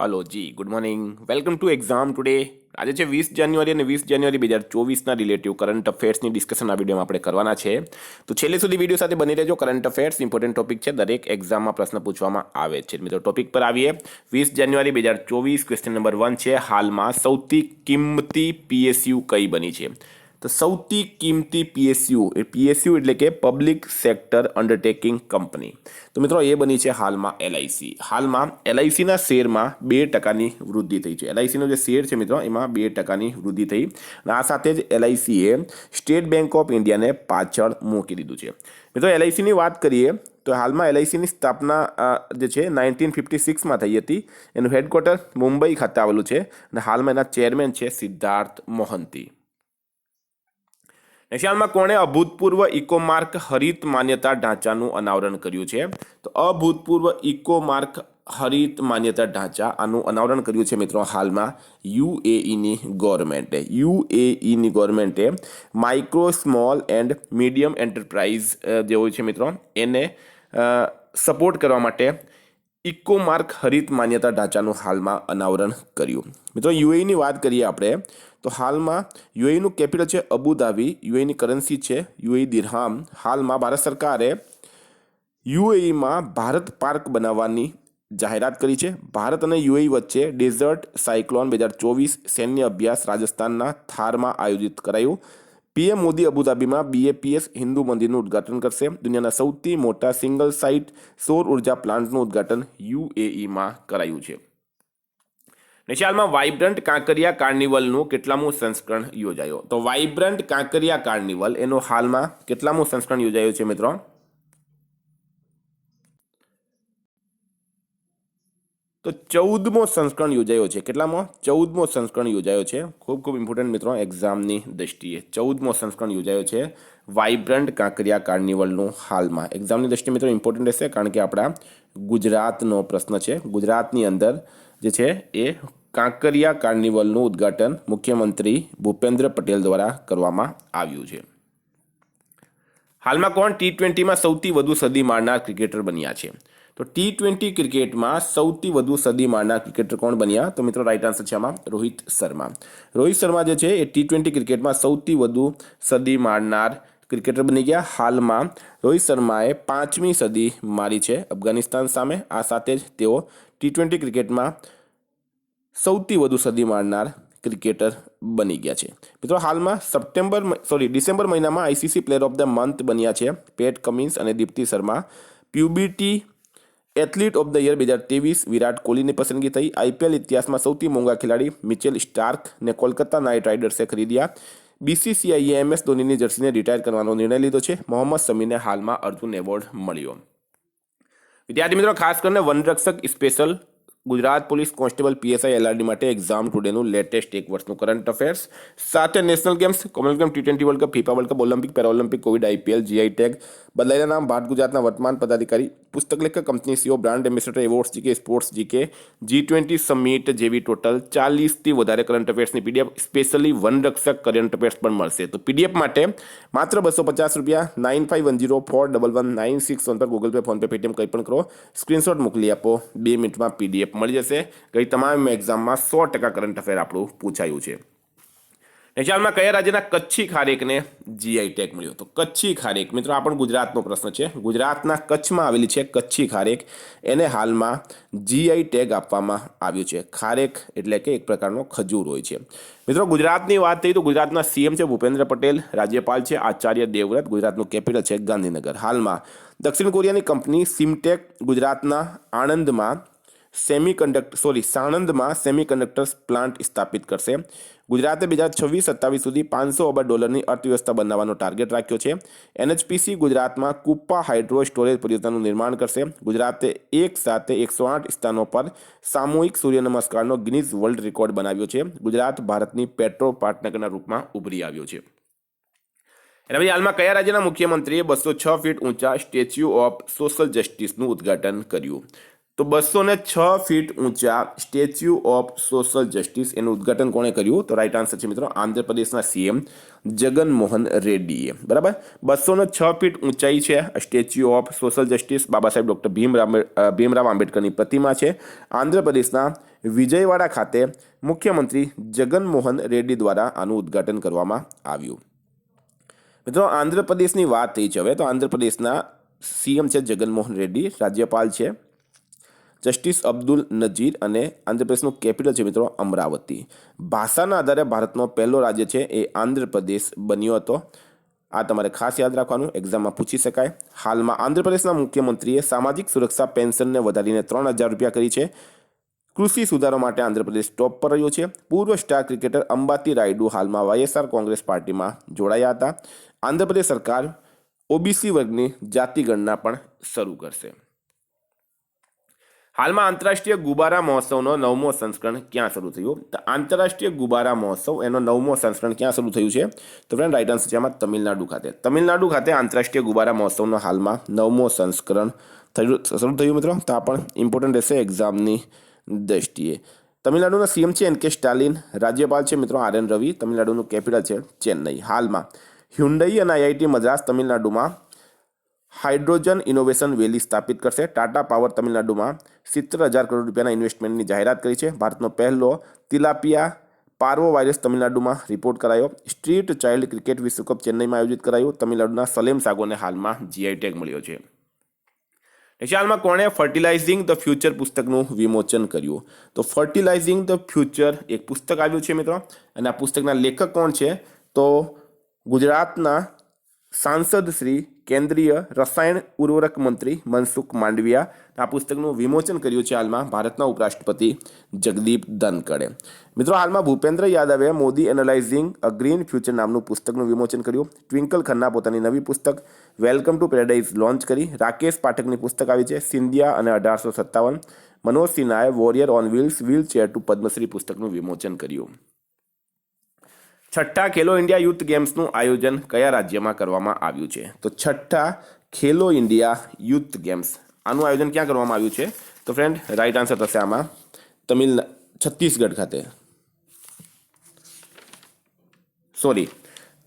Hello જી, good morning. Welcome to exam today. આજે છે 20 જાન્યુઆરી અને 20 જાન્યુઆરી 2024ના રિલેટિવ કરંટ અફેર્સની ડિસ્કશન આ વિડીયોમાં આપણે કરવાના છે. તો છેલ્લે સુધી વિડીયો સાથે બની રહેજો. કરંટ અફેર્સ ઇમ્પોર્ટન્ટ ટોપિક છે, દરેક એક્ઝામમાં પ્રશ્ન પૂછવામાં આવે છે. મિત્રો ટોપિક પર આવીએ. 20 જાન્યુઆરી 2024 ક્વેશ્ચન નંબર 1 છે, હાલમાં સૌથી કિંમતી પીએસયુ કઈ બની છે? તો સૌથી કિંમતી પીએસયુ એટલે કે પબ્લિક સેક્ટર અંડરટેકિંગ કંપની. તો મિત્રો એ બની છે હાલમાં એલઆઈસી. હાલમાં એલઆઈસીના શેરમાં 2% વૃદ્ધિ થઈ છે. એલઆઈસીનો જે શેર છે મિત્રો એમાં 2% વૃદ્ધિ થઈ અને આ સાથે જ એલઆઈસીએ સ્ટેટ બેંક ઓફ ઇન્ડિયાને પાછળ મૂકી દીધું છે. મિત્રો એલઆઈસીની વાત કરીએ તો હાલમાં એલઆઈસીની સ્થાપના જે છે 1956માં થઈ હતી. એનું હેડક્વાર્ટર મુંબઈ ખાતે આવેલું છે અને હાલમાં એના ચેરમેન છે સિદ્ધાર્થ મોહંતી. હાલમાં કોણે અભૂતપૂર્વ ઇકોમાર્ક હરિત માન્યતા ઢાંચાનું અનાવરણ કર્યું છે? તો અભૂતપૂર્વ ઇકોમાર્ક હરિત માન્યતા ઢાંચા આનું અનાવરણ કર્યું છે મિત્રો હાલમાં યુએઈની ગવર્મેન્ટે micro small and medium enterprise જે હોય છે મિત્રો એને સપોર્ટ કરવા માટે ઇકોમાર્ક હરિત માન્યતા ઢાંચાનું હાલમાં અનાવરણ કર્યું. મિત્રો યુએઈની વાત કરીએ આપણે તો હાલમાં યુએઈનું કેપિટલ છે અબુધાબી. યુએઈની કરન્સી છે યુએઈ દિરહામ. હાલમાં ભારત સરકારે યુએઈમાં ભારત પાર્ક બનાવવાની જાહેરાત કરી છે. ભારત અને યુએઈ વચ્ચે ડેઝર્ટ સાયક્લોન 2024 સૈન્ય અભ્યાસ રાજસ્થાનના થારમાં આયોજિત કરાયું. પીએમ મોદી અબુધાબીમાં બીએપીએસ હિન્દુ મંદિરનું ઉદ્ઘાટન કરશે. દુનિયાના સૌથી મોટા સિંગલ સાઇટ સૌર ઉર્જા પ્લાન્ટનું ઉદ્ઘાટન યુએઈમાં કરાયું છે. હાલમાં વાઇબ્રન્ટ કાંકરિયા કાર્નિવલનું કેટલામું સંસ્કરણ યોજાયો? તો વાઇબ્રન્ટ કાંકરિયા કાર્નિવલ એનો હાલમાં કેટલામું સંસ્કરણ યોજાયો છે મિત્રો? તો 14મો સંસ્કરણ યોજાયો છે. કેટલામો? 14મો સંસ્કરણ યોજાયો છે. ખૂબ ખૂબ ઇમ્પોર્ટન્ટ મિત્રો એક્ઝામની દ્રષ્ટિએ 14મો સંસ્કરણ યોજાયો છે વાઇબ્રન્ટ કાંકરિયા કાર્નિવલનું. હાલમાં એક્ઝામની દ્રષ્ટિએ મિત્રો ઇમ્પોર્ટન્ટ રહેશે કારણ કે આપણા ગુજરાતનો પ્રશ્ન છે. ગુજરાતની અંદર જે છે એ કાંકરિયા કાર્નિવલનું ઉદ્ઘાટન મુખ્યમંત્રી ભૂપેન્દ્ર પટેલ દ્વારા કરવામાં આવ્યું છે. હાલમાં કોણ T20માં સૌથી વધુ સદી મારનાર ક્રિકેટર બન્યા છે? તો T20 ક્રિકેટમાં સૌથી વધુ સદી મારનાર ક્રિકેટર કોણ બન્યા? તો મિત્રો રાઈટ આન્સર છે આમાં રોહિત શર્મા. રોહિત શર્મા જે છે એ T20 ક્રિકેટમાં સૌથી વધુ સદી મારનાર ક્રિકેટર બની ગયા. હાલમાં રોહિત શર્માએ 5મી સદી મારી છે અફઘાનિસ્તાન સામે. આ સાથે જ તેઓ T20 ક્રિકેટમાં સૌથી વધુ સદી મારનાર ક્રિકેટર બની ગયા છે. મિત્રો હાલમાં ડિસેમ્બર મહિનામાં ICC player of the month બન્યા છે પેટ કમિન્સ અને દીપ્તિ શર્મા. પ્યુબિટી athlete of the year 2023 Virat કોહલીની પસંદગી થઈ. આઈપીએલ ઇતિહાસમાં સૌથી મોંઘા ખેલાડી મિચેલ સ્ટાર્કને કોલકાતા નાઇટ રાઇડર્સે ખરીદ્યા. બીસીસીઆઈએ MS ધોનીની જર્સીને રિટાયર કરવાનો નિર્ણય લીધો છે. મોહમ્મદ શમીને હાલમાં અર્જુન એવોર્ડ મળ્યો. વિદ્યાર્થી મિત્રો ખાસ કરીને વનરક્ષક special Gujarat police constable PSI LRD માટે એક્ઝામ ટુડેનું લેટેસ્ટ એક વર્ષનું કરંટ અફેર્સ સાથે national games, commonwealth game, T20 world cup, FIFA world cup, Olympic, Paralympic, Covid, IPL, GI tag, બદલાયેલા નામ, ભારત ગુજરાતના વર્તમાન પદાધિકારી, પુસ્તક લેખક, company CEO, brand ambassador, awards, GK, sports GK, G20 summit જેવી ટોટલ 40થી વધારે કરંટ અફેર્સની પીડીએફ સ્પેશિયલી વનરક્ષક કરંટ અફેર્સ પણ મળશે. તો પીડીએફ માટે માત્ર ₹250 9510411961 પર ગૂગલ પે, ફોનપે, પેટીએમ કંઈ પણ કરો, સ્ક્રીનશોટ મોકલી આપો, 2 મિનિટમાં પીડીએફ મળી જશે. ગઈ તમામ એક્ઝામમાં 100% કરંટ અફેર આપણું પૂછાયું છે. હાલમાં કયા રાજ્યના કચ્છી ખારેકને જીઆઈ ટેગ મળ્યો? તો કચ્છી ખારેક મિત્રો આ પણ ગુજરાતનો પ્રશ્ન છે. ગુજરાતના કચ્છમાં આવેલી છે કચ્છી ખારેક, એને હાલમાં જીઆઈ ટેગ આપવામાં આવ્યું છે. ખારેક એટલે કે એક પ્રકારનો ખજૂર હોય છે. મિત્રો ગુજરાતની વાત થઈ તો ગુજરાતના સીએમ છે ભૂપેન્દ્ર પટેલ, રાજ્યપાલ છે આચાર્ય દેવવ્રત, ગુજરાતનું કેપિટલ છે ગાંધીનગર. હાલમાં દક્ષિણ કોરિયાની કંપની સિમટેક ગુજરાતના સાણંદમાં સેમિકન્ડક્ટર્સ પ્લાન્ટ સ્થાપિત કરશે. ગુજરાતે 2026-27 સુધી $500 અબજ અર્થવ્યવસ્થા બનાવવાનો ટાર્ગેટ રાખ્યો છે. એનએચપીસી ગુજરાતમાં કુપ્પા હાઇડ્રો સ્ટોરેજ પરિયોજનાનું નિર્માણ કરશે. ગુજરાતે એક સાથે 108 સ્થાનો પર સામૂહિક સૂર્ય નમસ્કારનો ગિનીઝ વર્લ્ડ રેકોર્ડ બનાવ્યો છે. ગુજરાત ભારતની પેટ્રો પાટનગરના રૂપમાં ઉભરી આવ્યો છે. એના પછી હાલમાં કયા રાજ્યના મુખ્યમંત્રીએ 206 ફીટ ઊંચા સ્ટેચ્યુ ઓફ સોશિયલ જસ્ટિસનું ઉદ્ઘાટન કર્યું? તો 206 ફીટ ઊંચા સ્ટેચ્યુ ઓફ સોશિયલ જસ્ટિસ એનું ઉદ્ઘાટન કોણે કર્યું? તો રાઈટ આન્સર છે મિત્રો આંધ્રપ્રદેશના સીએમ જગનમોહન રેડ્ડીએ. બરાબર, 206 ફીટ ઊંચાઈ છે statue of social justice. Baba Saheb doctor Bhimrao આંબેડકરની પ્રતિમા છે. આંધ્રપ્રદેશના વિજયવાડા ખાતે મુખ્યમંત્રી જગનમોહન રેડ્ડી દ્વારા આનું ઉદ્ઘાટન કરવામાં આવ્યું. મિત્રો આંધ્રપ્રદેશની વાત થઈ છે હવે, તો આંધ્રપ્રદેશના સીએમ છે જગનમોહન રેડ્ડી, રાજ્યપાલ છે જસ્ટિસ અબ્દુલ નજીર અને આંધ્રપ્રદેશનું કેપિટલ છે મિત્રો અમરાવતી. ભાષાના આધારે ભારતનો પહેલો રાજ્ય છે એ આંધ્રપ્રદેશ બન્યો હતો. આ તમારે ખાસ યાદ રાખવાનું, એક્ઝામમાં પૂછી શકાય. હાલમાં આંધ્રપ્રદેશના મુખ્યમંત્રીએ સામાજિક સુરક્ષા પેન્શનને વધારીને 3,000 રૂપિયા કરી છે. કૃષિ સુધારો માટે આંધ્રપ્રદેશ ટોપ પર રહ્યો છે. પૂર્વ સ્ટાર ક્રિકેટર અંબાતી રાયડુ હાલમાં વાયએસઆર કોંગ્રેસ પાર્ટીમાં જોડાયા હતા. આંધ્રપ્રદેશ સરકાર ઓબીસી વર્ગની જાતિ ગણના પણ શરૂ કરશે. હાલમાં આંતરરાષ્ટ્રીય ગુબારા મહોત્સવનો 9મો સંસ્કરણ ક્યાં શરૂ થયું? તો આંતરરાષ્ટ્રીય ગુબારા મહોત્સવ એનો 9મો સંસ્કરણ ક્યાં શરૂ થયું છે? તો ફ્રેન્ડ રાઈટ આન્સર છે આમાં તમિલનાડુ ખાતે. તમિલનાડુ ખાતે આંતરરાષ્ટ્રીય ગુબારા મહોત્સવનો હાલમાં 9મો સંસ્કરણ શરૂ થયું મિત્રો. તો આ પણ ઇમ્પોર્ટન્ટ રહેશે એક્ઝામની દ્રષ્ટિએ. તમિલનાડુના સીએમ છે એન.કે. સ્ટાલિન, રાજ્યપાલ છે મિત્રો આર.એન. રવિ, તમિલનાડુનું કેપિટલ છે ચેન્નઈ. હાલમાં હ્યુન્ડઈ અને આઈઆઈટી મદ્રાસ તમિલનાડુમાં હાઇડ્રોજન ઇનોવેશન વેલી સ્થાપિત કરશે. ટાટા પાવર તમિલનાડુમાં 70,000 કરોડ રૂપિયાના ઇન્વેસ્ટમેન્ટની જાહેરાત કરી છે. ભારતનો પહેલો તિલાપિયા પાર્વો વાયરસ તમિલનાડુમાં રિપોર્ટ કરાયો. સ્ટ્રીટ ચાઇલ્ડ ક્રિકેટ વિશ્વકપ ચેન્નઈમાં આયોજિત કરાયું. તમિલનાડુના સલેમ સાગોને હાલમાં જીઆઈ ટેગ મળ્યો છે. હાલમાં કોણે ફર્ટિલાઇઝિંગ ધ ફ્યુચર પુસ્તકનું વિમોચન કર્યું? તો ફર્ટિલાઇઝિંગ ધ ફ્યુચર એક પુસ્તક આવ્યું છે મિત્રો, અને આ પુસ્તકના લેખક કોણ છે? તો ગુજરાતના સાંસદ શ્રી કેન્દ્રીય રસાયણ ઉર્વરક મંત્રી મનસુખ માંડવિયા આ પુસ્તકનું વિમોચન કર્યું છે હાલમાં ભારતના ઉપરાષ્ટ્રપતિ જગદીપ ધનખડે. મિત્રો હાલમાં ભૂપેન્દ્ર યાદવે મોદી એનાલાઇઝિંગ અ ગ્રીન ફ્યુચર નામનું પુસ્તકનું વિમોચન કર્યું. ટ્વિંકલ ખન્ના પોતાની નવી પુસ્તક વેલકમ ટુ પેરેડાઇઝ લોન્ચ કરી. રાકેશ પાઠકની પુસ્તક આવી છે સિંધિયા અને 1857. મનોજ સિન્હાએ warrior on wheels wheelchair to Padma Shri પુસ્તકનું વિમોચન કર્યું. છઠ્ઠા ખેલો ઇન્ડિયા યુથ ગેમ્સનું આયોજન કયા રાજ્યમાં કરવામાં આવ્યું છે? તો છઠ્ઠા ખેલો ઇન્ડિયા યુથ ગેમ્સ આનું આયોજન ક્યાં કરવામાં આવ્યું છે? તો ફ્રેન્ડ રાઈટ આન્સર થશે આમાં છત્તીસગઢ ખાતે,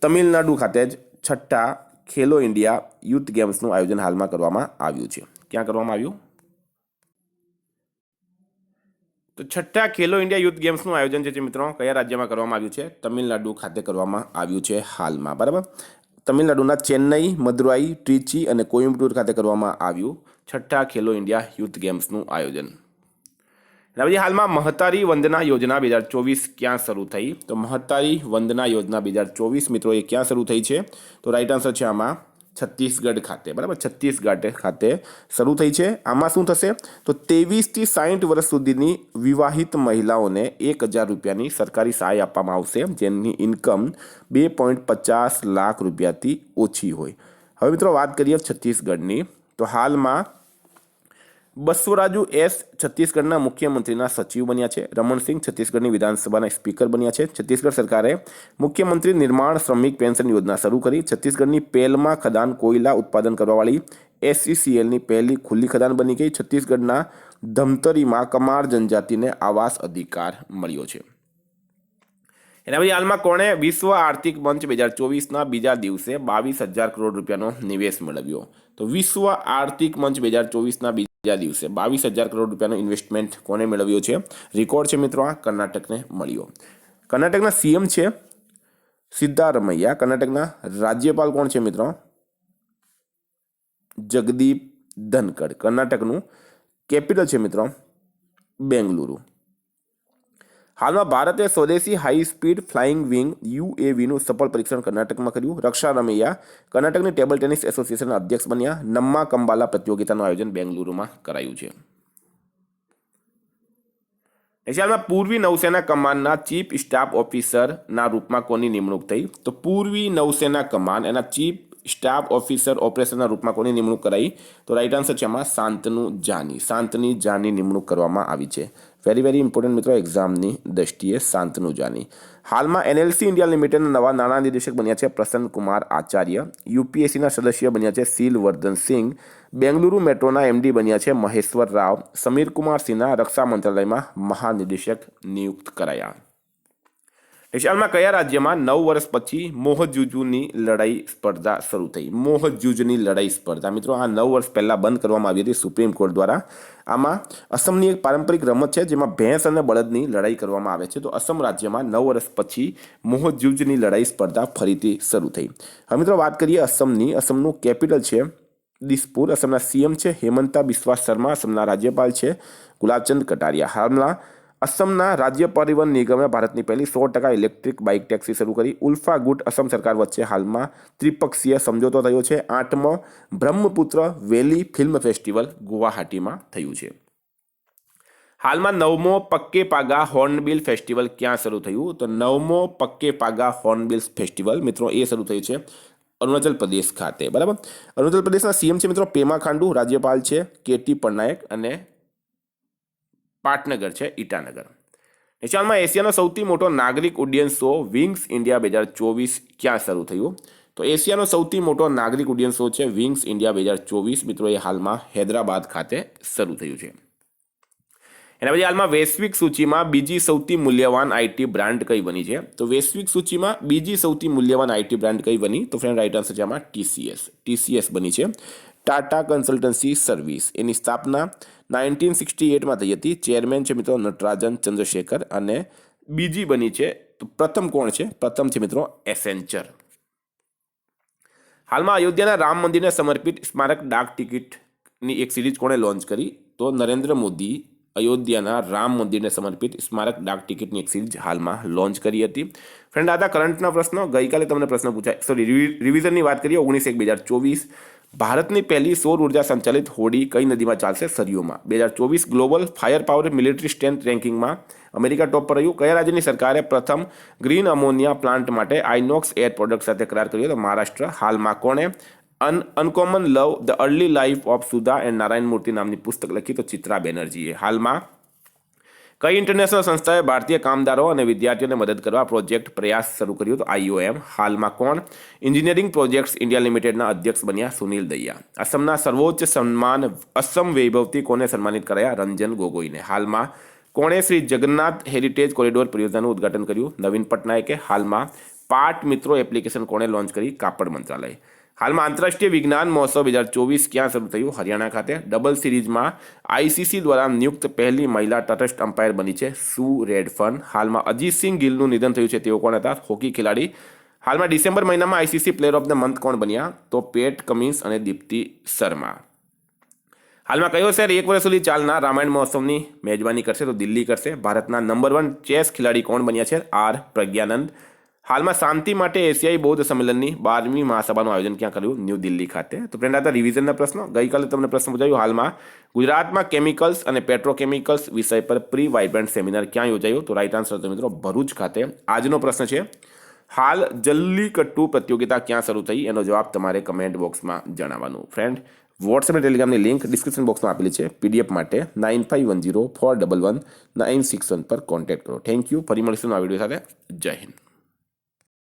તમિલનાડુ ખાતે જ છઠ્ઠા ખેલો ઇન્ડિયા યુથ ગેમ્સનું આયોજન હાલમાં કરવામાં આવ્યું છે. ક્યાં કરવામાં આવ્યું? તો છઠ્ઠા ખેલો ઇન્ડિયા યુથ ગેમ્સનું આયોજન છે મિત્રો કયા રાજ્યમાં કરવામાં આવ્યું છે? તમિલનાડુ ખાતે કરવામાં આવ્યું છે હાલમાં. બરાબર, તમિલનાડુના ચેન્નઈ, મદુરાઈ, ટ્રિચી અને કોઇમ્બતુર ખાતે કરવામાં આવ્યું છઠ્ઠા ખેલો ઇન્ડિયા યુથ ગેમ્સનું આયોજન. અને પછી હાલમાં મહતારી વંદના યોજના 2024 ક્યાં શરૂ થઈ? તો મહતારી વંદના યોજના 2024 મિત્રો એ ક્યાં શરૂ થઈ છે? તો રાઈટ આન્સર છે આમાં છત્તીસગઢ ખાતે. બરાબર, છત્તીસગઢ ખાતે શરૂ થઈ છે. આમાં શું થશે? તો 23 થી 60 વર્ષ સુધીની વિવાહિત મહિલાઓને 1,000 રૂપિયાની સરકારી સહાય આપવામાં આવશે, જેની ઇન્કમ 2.50 લાખ રૂપિયાથી ઓછી હોય. હવે મિત્રો વાત કરીએ છત્તીસગઢની, તો હાલમાં બસવરાજુ એસ છત્તીસગઢના મુખ્યમંત્રીના સચિવ બન્યા છે. રમણસિંહ છત્તીસગઢની વિધાનસભાના સ્પીકર બન્યા છે. છત્તીસગઢ સરકારે મુખ્યમંત્રી નિર્માણ શ્રમિક પેન્શન યોજના શરૂ કરી. છત્તીસગઢની પેલમાં ખદાન કોયલા ઉત્પાદન કરવાવાળી SCCLની પહેલી ખુલ્લી ખદાન બની ગઈ. છત્તીસગઢના ધમતરીમાં કમાર જનજાતિને આવાસ અધિકાર મળ્યો છે. એના પછી હાલમાં કોણે વિશ્વ આર્થિક મંચ 2024ના બીજા દિવસે 22,000 કરોડ રૂપિયાનો નિવેશ મેળવ્યો? તો વિશ્વ આર્થિક મંચ 2024ના બીજા દિવસે 22,000 કરોડ રૂપિયાનો ઇન્વેસ્ટમેન્ટ કોને મેળવ્યો છે? રેકોર્ડ છે મિત્રો, આ કર્ણાટકને મળ્યો. કર્ણાટકના સીએમ છે સિદ્ધારમૈયા. કર્ણાટકના રાજ્યપાલ કોણ છે મિત્રો? જગદીપ ધનખડ. કર્ણાટકનું કેપિટલ છે મિત્રો બેંગલુરુ. હાલમાં ભારતે સ્વદેશી હાઈ સ્પીડ ફ્લાઇંગ વિંગ UAVનું સફળ પરીક્ષણ કર્ણાટકમાં કર્યું. રક્ષા રમૈયા કર્ણાટકની ટેબલ ટેનિસ એસોસિએશનના અધ્યક્ષ બન્યા. નમ્મા કંબાલા પ્રતિયોગિતાનું આયોજન બેંગલુરુમાં કરાયું છે. હાલમાં પૂર્વી નૌસેના કમાનના ચીફ સ્ટાફ ઓફિસરના રૂપમાં કોની નિમણૂક થઈ? તો પૂર્વી નૌસેના કમાન એના ચીફ સ્ટાફ ઓફિસર ઓપરેશનના રૂપમાં કોની નિમણૂક કરાઈ? તો રાઈટ આન્સર છે આમાં શાંતનુ જાની નિમણૂક કરવામાં આવી છે. વેરી ઇમ્પોર્ટન્ટ મિત્રો એક્ઝામની દ્રષ્ટિએ શાંતનુ જાની. હાલમાં NLC ઇન્ડિયા લિમિટેડના નવા નાણાં નિદેશક બન્યા છે પ્રસન્ન કુમાર આચાર્ય. UPSCના સદસ્ય બન્યા છે શીલવર્ધન સિંઘ. બેંગલુરુ મેટ્રોના એમડી બન્યા છે મહેશ્વર રાવ. સમીર કુમાર સિન્હા રક્ષા મંત્રાલયમાં મહાનિદેશક નિયુક્ત કરાયા. હાલમાં કયા રાજ્યમાં 9 વર્ષ પછી મોહજુજુની લડાઈ સ્પર્ધા શરૂ થઈ? મોહજુજની લડાઈ સ્પર્ધા મિત્રો આ 9 વર્ષ પહેલા બંધ કરવામાં આવી હતી સુપ્રીમ કોર્ટ દ્વારા. આમાં અસમની એક પારંપરિક રમત છે જેમાં ભેંસ અને બળદની લડાઈ કરવામાં આવે છે. તો અસમ રાજ્યમાં 9 વર્ષ પછી મોહજુજની લડાઈ સ્પર્ધા ફરીથી શરૂ થઈ. હવે મિત્રો વાત કરીએ અસમની. અસમનું કેપિટલ છે દિસપુર. અસમના સીએમ છે હેમંતા બિસ્વા શર્મા. અસમના રાજ્યપાલ છે ગુલાબચંદ કટારિયા. હાલમાં અસમના રાજ્ય પરિવહન નિગમે ભારતની પહેલી 100% ઇલેક્ટ્રિક બાઇક ટેક્સી શરૂ કરી. ઉલ્ફા ગુટ અસમ સરકાર વચ્ચે હાલમાં ત્રિપક્ષીય સમજૂતો થયો છે. 8મો બ્રહ્મપુત્ર વેલી ફિલ્મ ફેસ્ટિવલ ગુવાહાટીમાં થયું છે. હાલમાં 9મો પક્કે પાગા હોર્નબિલ ફેસ્ટિવલ ક્યાં શરૂ થયું? તો 9મો પક્કે પાગા હોર્નબિલ ફેસ્ટિવલ મિત્રો એ શરૂ થયું છે અરુણાચલ પ્રદેશ ખાતે. બરાબર. અરુણાચલ પ્રદેશના સીએમ છે મિત્રો પેમા ખાંડુ. રાજ્યપાલ છે કેટી પટનાયક અને પાટનગર છે ઈટાનગર. હાલમાં એશિયાનો સૌથી મોટો નાગરિક ઉડ્ડયન શો વિંગ્સ ઇન્ડિયા 2024 ક્યાં શરૂ થયું? તો એશિયાનો સૌથી મોટો નાગરિક ઉડ્ડયન શો છે વિંગ્સ ઇન્ડિયા 2024 મિત્રો એ હાલમાં હૈદરાબાદ ખાતે શરૂ થયું છે. એના પછી હાલમાં વૈશ્વિક સૂચિમાં બીજી સૌથી મૂલ્યવાન આઈટી બ્રાન્ડ કઈ બની છે? તો વૈશ્વિક સૂચિમાં બીજી સૌથી મૂલ્યવાન આઈટી બ્રાન્ડ કઈ બની? તો ફ્રેન્ડ રાઈટ આન્સર છે આમાં ટીસીએસ બની છે. Tata consultancy service. એની સ્થાપના 1968માં થઈ હતી. ચેરમેન છે મિત્રો નટરાજન ચંદ્રશેખર. અને બીજી બની છે તો પ્રથમ કોણ છે? પ્રથમ છે મિત્રો એસેન્ચર. હાલમાં અયોધ્યાના રામ મંદિરને સમર્પિત સ્મારક ડાક ટિકિટની એક સિરીઝ કોણે લોન્ચ કરી? તો નરેન્દ્ર મોદી અયોધ્યાના રામ મંદિરને સમર્પિત સ્મારક ડાક ટિકિટની એક સિરીઝ હાલમાં લોન્ચ કરી હતી. ફ્રેન્ડ આ હતા કરંટના પ્રશ્નો. ગઈકાલે તમને પ્રશ્ન પૂછાય રિવિઝનની વાત કરીએ 19/1/2024. ભારતની પહેલી સૌર ઉર્જા સંચાલિત હોડી કઈ નદીમાં ચાલશે? સરયુમાં. 2024 global fire power military strength રેન્કિંગમાં અમેરિકા ટોપ પર રહ્યું. કયા રાજ્યની સરકારે પ્રથમ ગ્રીન અમોનિયા પ્લાન્ટ માટે આઇનોક્સ એર પ્રોડક્ટ સાથે કરાર કર્યો? તો મહારાષ્ટ્ર. હાલમાં કોણે uncommon love the early life of Sudha and Narayan મૂર્તિ નામની પુસ્તક લખી? તો ચિત્રા બેનર્જીએ. હાલમાં કઈ ઇન્ટરનેશનલ સંસ્થાએ ભારતીય કામદારો અને વિદ્યાર્થીઓને મદદ કરવા પ્રોજેક્ટ પ્રયાસ શરૂ કર્યો? તો IOM. હાલમાં કોણ એન્જિનિયરિંગ પ્રોજેક્ટ્સ ઇન્ડિયા લિમિટેડના અધ્યક્ષ બન્યા? સુનિલ દૈયા. અસમના સર્વોચ્ચ સન્માન અસમ વૈભવથી કોને સન્માનિત કરાયા? રંજન ગોગોઈને. હાલમાં કોણે શ્રી જગન્નાથ હેરિટેજ કોરિડોર પરિયોજનાનું ઉદ્ઘાટન કર્યું? નવીન પટનાયકે. હાલમાં પાટ મિત્રો એપ્લિકેશન કોણે લોન્ચ કરી? કાપડ મંત્રાલય. હાલમાં આંતરરાષ્ટ્રીય વિજ્ઞાન મહોત્સવ 2024 ક્યાં શરૂ થયું? હરિયાણા ખાતે. ડબલ સિરીઝમાં ICC દ્વારા નિયુક્ત પહેલી મહિલા તટસ્થ અમ્પાયર બની છે સુ રેડફર્ન. હાલમાં અજીતસિંહ ગિલનું નિધન થયું છે. તેઓ કોણ હતા? હોકી ખેલાડી. હાલમાં ડિસેમ્બર મહિનામાં ICC player of the month કોણ બન્યા? તો પેટ કમિન્સ અને દીપ્તિ શર્મા. હાલમાં કયો શહેર 1 વર્ષ સુધી ચાલનાર રામાયણ મહોત્સવની મેજબાની કરશે? તો દિલ્હી કરશે. ભારતના નંબર 1 ચેસ ખેલાડી કોણ બન્યા છે? R પ્રજ્ઞાનંદ. હાલમાં શાંતિ માટે એશિયાઈ બૌદ્ધ સંમેલનની 12મી મહાસભાનું આયોજન ક્યાં કર્યું? ન્યૂ દિલ્હી ખાતે. તો ફ્રેન્ડ આ રિવિઝનના પ્રશ્નો. ગઈકાલે તમને પ્રશ્ન પૂછાયું હાલમાં ગુજરાતમાં કેમિકલ્સ અને પેટ્રોકેમિકલ્સ વિષય પર પ્રી વાઇબ્રન્ટ સેમિનાર ક્યાં યોજાયું? તો રાઈટ આન્સર મિત્રો ભરૂચ ખાતે. આજનો પ્રશ્ન છે હાલ જલ્લીકટ્ટુ પ્રતિયોગિતા ક્યાં શરૂ થઈ? એનો જવાબ તમારે કમેન્ટ બોક્સમાં જણાવવાનું. ફ્રેન્ડ વોટ્સએપ અને ટેલિગ્રામની લિંક ડિસ્ક્રિપ્શન બોક્સમાં આપેલી છે. PDF માટે 9510411961 પર કોન્ટેક્ટ કરો. Thank you. ફરી મળીશું આ વિડીયો સાથે. જય હિન્દ.